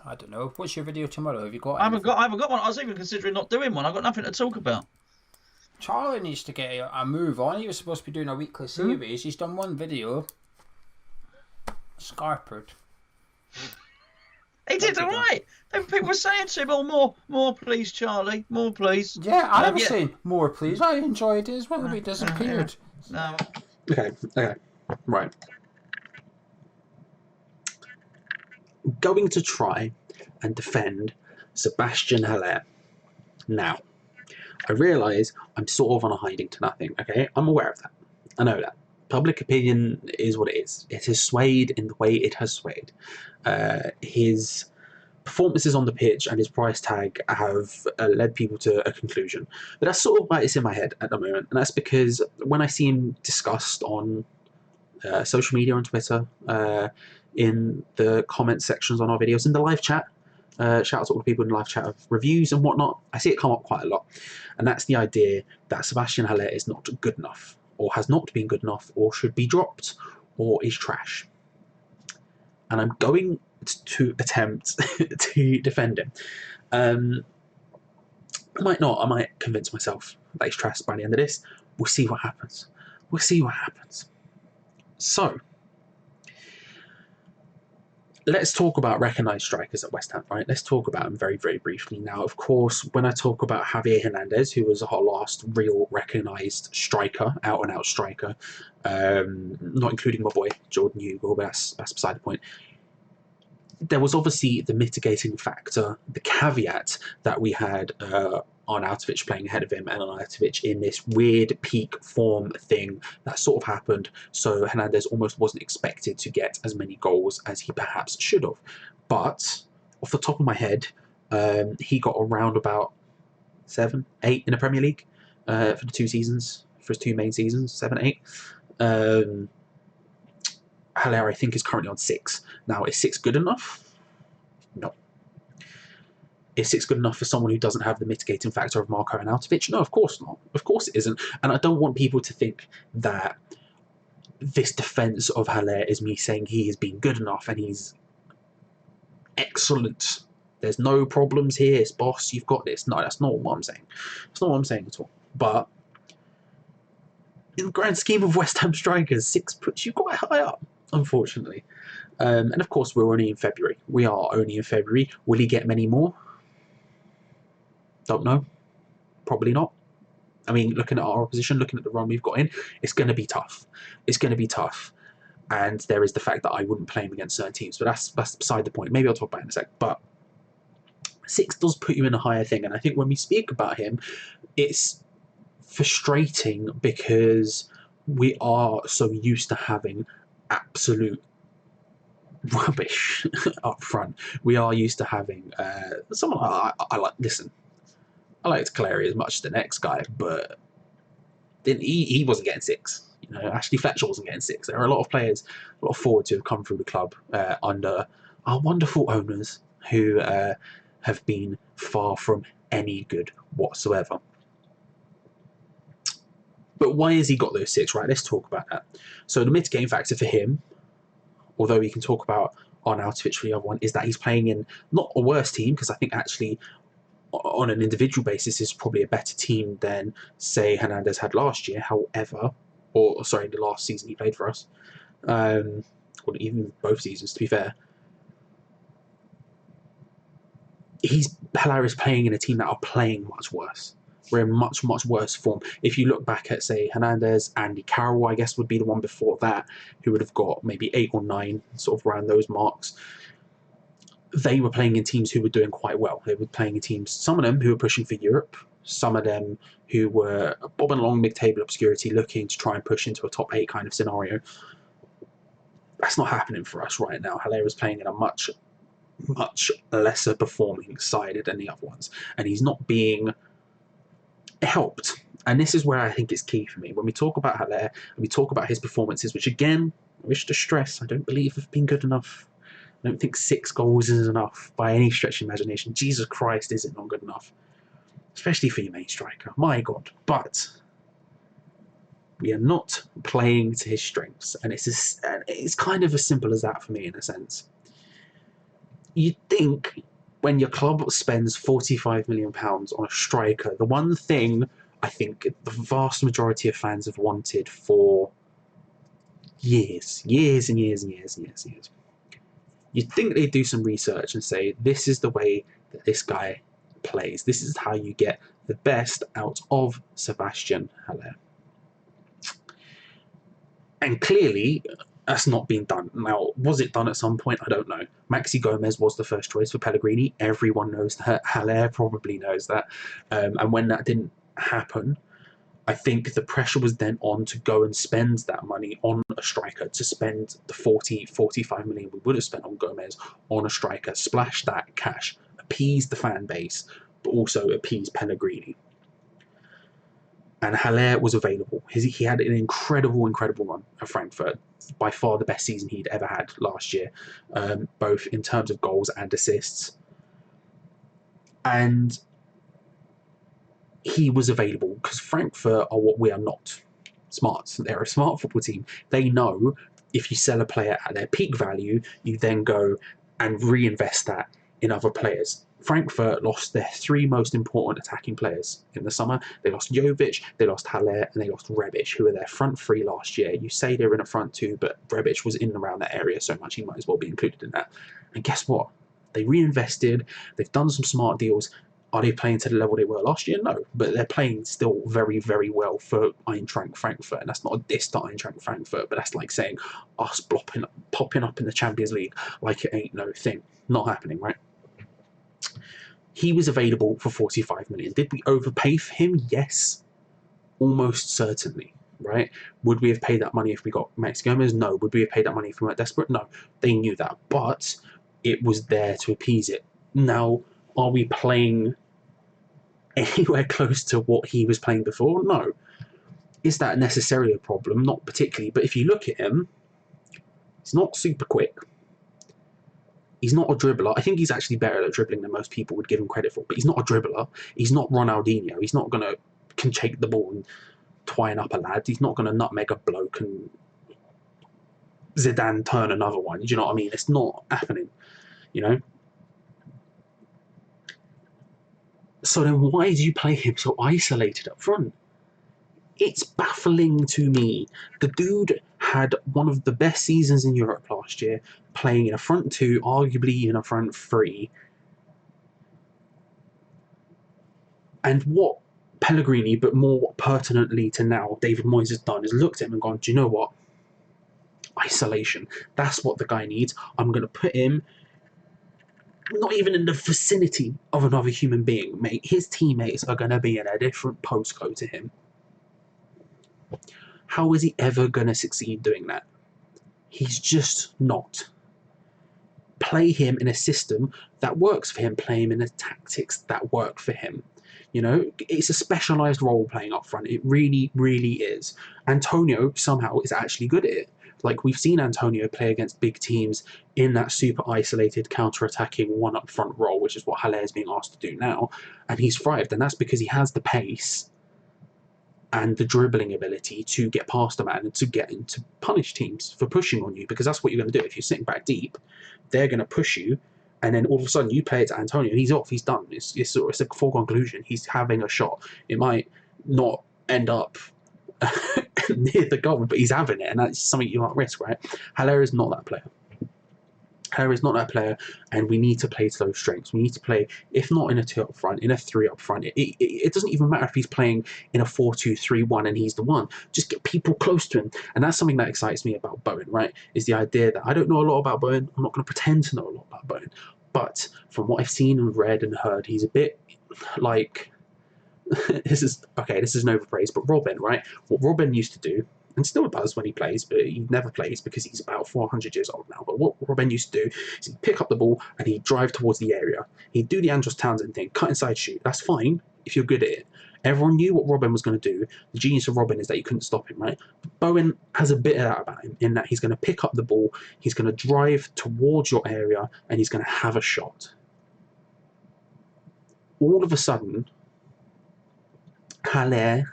I don't know. What's your video tomorrow? Have you got I haven't anything? got. I haven't got one. I was even considering not doing one. I've got nothing to talk about. Charlie needs to get a move on. He was supposed to be doing a weekly Hmm? series. He's done one video. Scarpered. He What did have you all done? right. People were saying to him, "Oh, more, please, Charlie, more, please." Yeah, I was Yeah. saying more, please. I enjoyed it as well. He Yeah. disappeared. No. Okay, okay, right. Going to try and defend Sebastien Haller. Now, I realise I'm sort of on a hiding to nothing, okay? I'm aware of that. I know that. Public opinion is what it is. It has swayed in the way it has swayed. His performances on the pitch and his price tag have led people to a conclusion. But that's sort of why it's in my head at the moment. And that's because when I see him discussed on social media, on Twitter, in the comment sections on our videos, in the live chat, shout out to all the people in the live chat of reviews and whatnot, I see it come up quite a lot. And that's the idea that Sebastien Haller is not good enough, or has not been good enough, or should be dropped, or is trash. And I'm going to attempt to defend him. I might not. I might convince myself that he's trash by the end of this. We'll see what happens. We'll see what happens. So, let's talk about recognised strikers at West Ham, right? Let's talk about them very, very briefly. Now, of course, when I talk about Javier Hernandez, who was our last real recognised striker, out-and-out striker, not including my boy Jordan Hugo, but that's beside the point. There was obviously the mitigating factor, the caveat that we had Arnautovic playing ahead of him, and Arnautovic in this weird peak form thing that sort of happened. So Hernandez almost wasn't expected to get as many goals as he perhaps should have. But off the top of my head, he got around about 7, 8 in the Premier League for the 2 seasons, for his 2 main seasons, 7, 8. Haller, I think, is currently on 6. Now, is 6 good enough? No. Is 6 good enough for someone who doesn't have the mitigating factor of Marko Arnautovic? No, of course not. Of course it isn't. And I don't want people to think that this defence of Haller is me saying he has been good enough and he's excellent. There's no problems here. It's boss, you've got this. No, that's not what I'm saying. That's not what I'm saying at all. But in the grand scheme of West Ham strikers, 6 puts you quite high up, unfortunately. And of course, we're only in February. We are only in February. Will he get many more? Don't know. Probably not. I mean, looking at our opposition, looking at the run we've got in, it's going to be tough. It's going to be tough. And there is the fact that I wouldn't play him against certain teams, but that's beside the point. Maybe I'll talk about it in a sec. But 6 does put you in a higher thing. And I think when we speak about him, it's frustrating because we are so used to having absolute rubbish up front. We are used to having someone I like. Listen, I liked Clary as much as the next guy, but he wasn't getting 6. You know, Ashley Fletcher wasn't getting 6. There are a lot of players, a lot of forwards who have come through the club under our wonderful owners who have been far from any good whatsoever. But why has he got those 6? Right, let's talk about that. So the mitigating factor for him, although we can talk about Arnautovic for the other one, is that he's playing in not a worse team, because I think actually on an individual basis is probably a better team than, say, Hernandez had last year. However, or sorry, the last season he played for us, or even both seasons, to be fair. Haller is playing in a team that are playing much worse. We're in much, much worse form. If you look back at, say, Hernandez, Andy Carroll, I guess, would be the one before that, who would have got maybe 8 or 9, sort of around those marks. They were playing in teams who were doing quite well. They were playing in teams, some of them who were pushing for Europe, some of them who were bobbing along mid-table obscurity, looking to try and push into a top 8 kind of scenario. That's not happening for us right now. Haller is playing in a much, much lesser performing side than the other ones, and he's not being helped. And this is where I think it's key for me. When we talk about Haller and we talk about his performances, which again, I wish to stress, I don't believe have been good enough. I don't think 6 goals is enough by any stretch of imagination. Jesus Christ, is it not good enough? Especially for your main striker. My God. But we are not playing to his strengths. And it's kind of as simple as that for me, in a sense. you'd think when your club spends £45 million on a striker, the one thing I think the vast majority of fans have wanted for years, years and years and years and years and years. You'd think they'd do some research and say, this is the way that this guy plays. This is how you get the best out of Sebastien Haller. And clearly, that's not been done. Now, was it done at some point? I don't know. Maxi Gomez was the first choice for Pellegrini. Everyone knows that. Haller probably knows that. And when that didn't happen, I think the pressure was then on to go and spend that money on a striker, to spend the 45 million we would have spent on Gomez on a striker, splash that cash, appease the fan base, but also appease Pellegrini. And Haller was available. He had an incredible run at Frankfurt. By far the best season he'd ever had last year, both in terms of goals and assists. And he was available because Frankfurt are what we are not. Smart. They're a smart football team. They know if you sell a player at their peak value, you then go and reinvest that in other players. Frankfurt lost their three most important attacking players in the summer. They lost Jovic, they lost Haller, and they lost Rebic, who were their front three last year. You say they're in a front two, but Rebic was in and around that area so much he might as well be included in that. And guess what? They reinvested, they've done some smart deals. Are they playing to the level they were last year? No, but they're playing still very, very well for Eintracht Frankfurt. And that's not a diss to Eintracht Frankfurt, but that's like saying us popping up in the Champions League like it ain't no thing. Not happening, right? He was available for 45 million. Did we overpay for him? Yes, almost certainly, right? Would we have paid that money if we got Max Gomez? No. Would we have paid that money if we weren't desperate? No. They knew that, but it was there to appease it. Now, are we playing anywhere close to what he was playing before? No. Is that necessarily a problem? Not particularly, but if you look at him, he's not super quick. He's not a dribbler. I think he's actually better at dribbling than most people would give him credit for, but he's not a dribbler. He's not Ronaldinho. He's not going to can shake the ball and twine up a lad. He's not going to nutmeg a bloke and Zidane turn another one. Do you know what I mean? It's not happening, you know? So then why do you play him so isolated up front? It's baffling to me. The dude had one of the best seasons in Europe last year, playing in a front two, arguably in a front three. And what Pellegrini, but more pertinently to now, David Moyes has done, is looked at him and gone, do you know what? Isolation. That's what the guy needs. I'm going to put him not even in the vicinity of another human being, mate. His teammates are going to be in a different postcode to him. How is he ever going to succeed doing that? He's just not. Play him in a system that works for him. Play him in the tactics that work for him. You know, it's a specialised role playing up front. It really, really is. Antonio somehow is actually good at it. Like, we've seen Antonio play against big teams in that super isolated, counter-attacking, one-up-front role, which is what Haller is being asked to do now, and he's thrived, and that's because he has the pace and the dribbling ability to get past a man and to get into punish teams for pushing on you, because that's what you're going to do. If you're sitting back deep, they're going to push you, and then all of a sudden you play it to Antonio, he's off, he's done. It's a foregone conclusion. He's having a shot. It might not end up near the goal, but he's having it, and that's something you might risk, right? Haller is not that player. Haller is not that player, and we need to play to those strengths. We need to play, if not in a 2 up front, in a 3 up front. It doesn't even matter if he's playing in a 4-2-3-1 and he's the one. Just get people close to him. And that's something that excites me about Bowen, right? Is the idea that I don't know a lot about Bowen. I'm not going to pretend to know a lot about Bowen. But from what I've seen and read and heard, he's a bit like... this is an overpraise, but Robin, right? What Robin used to do, and still does when he plays, but he never plays because he's about 400 years old now. But what Robin used to do is he'd pick up the ball and he'd drive towards the area. He'd do the Andros Townsend thing, cut inside shoot. That's fine if you're good at it. Everyone knew what Robin was going to do. The genius of Robin is that you couldn't stop him, right? But Bowen has a bit of that about him, in that he's going to pick up the ball, he's going to drive towards your area, and he's going to have a shot. All of a sudden, Haller,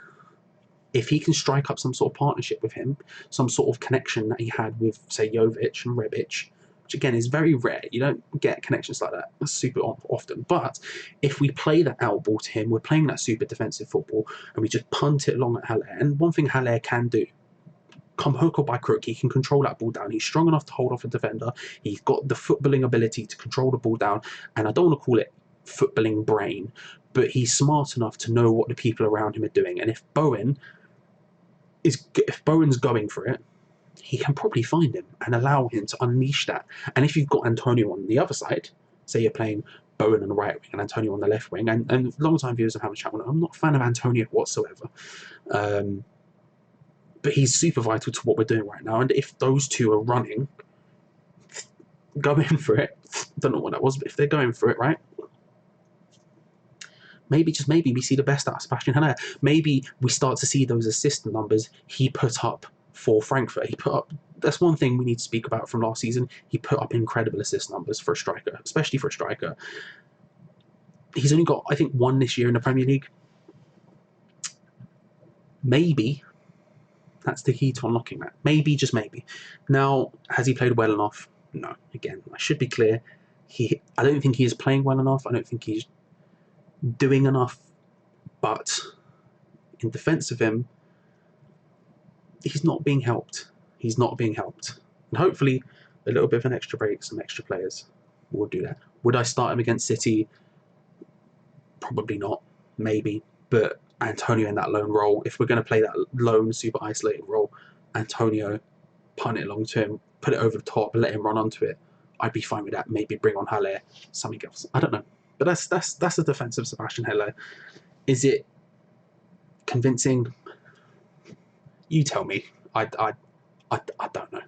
if he can strike up some sort of partnership with him, some sort of connection that he had with, say, Jovic and Rebic, which again is very rare. You don't get connections like that super often. But if we play that out ball to him, we're playing that super defensive football, and we just punt it long at Haller. And one thing Haller can do, come hook or by crook, he can control that ball down. He's strong enough to hold off a defender. He's got the footballing ability to control the ball down. And I don't want to call it footballing brain, but he's smart enough to know what the people around him are doing. And if Bowen's going for it, he can probably find him and allow him to unleash that. And if you've got Antonio on the other side, say you're playing Bowen on the right wing and Antonio on the left wing, and long-time viewers of Hammer Chat, I'm not a fan of Antonio whatsoever. But he's super vital to what we're doing right now. And if those two are running, going for it, don't know what that was, but if they're going for it, right? Maybe, just maybe, we see the best out of Sebastien Haller. Maybe we start to see those assist numbers he put up for Frankfurt. He put up, that's one thing we need to speak about from last season. He put up incredible assist numbers for a striker, especially for a striker. He's only got, I think, one this year in the Premier League. Maybe that's the key to unlocking that. Maybe, just maybe. Now, has he played well enough? No. Again, I should be clear. I don't think he is playing well enough. I don't think he's doing enough. But in defence of him, he's not being helped. He's not being helped. And hopefully, a little bit of an extra break, some extra players will do that. Would I start him against City? Probably not. Maybe. But Antonio in that lone role, if we're going to play that lone, super isolated role, Antonio, punt it along to him, put it over the top, let him run onto it, I'd be fine with that. Maybe bring on Haller, something else. I don't know. But that's the defense of Sebastien Haller. Is it convincing? You tell me. I don't know.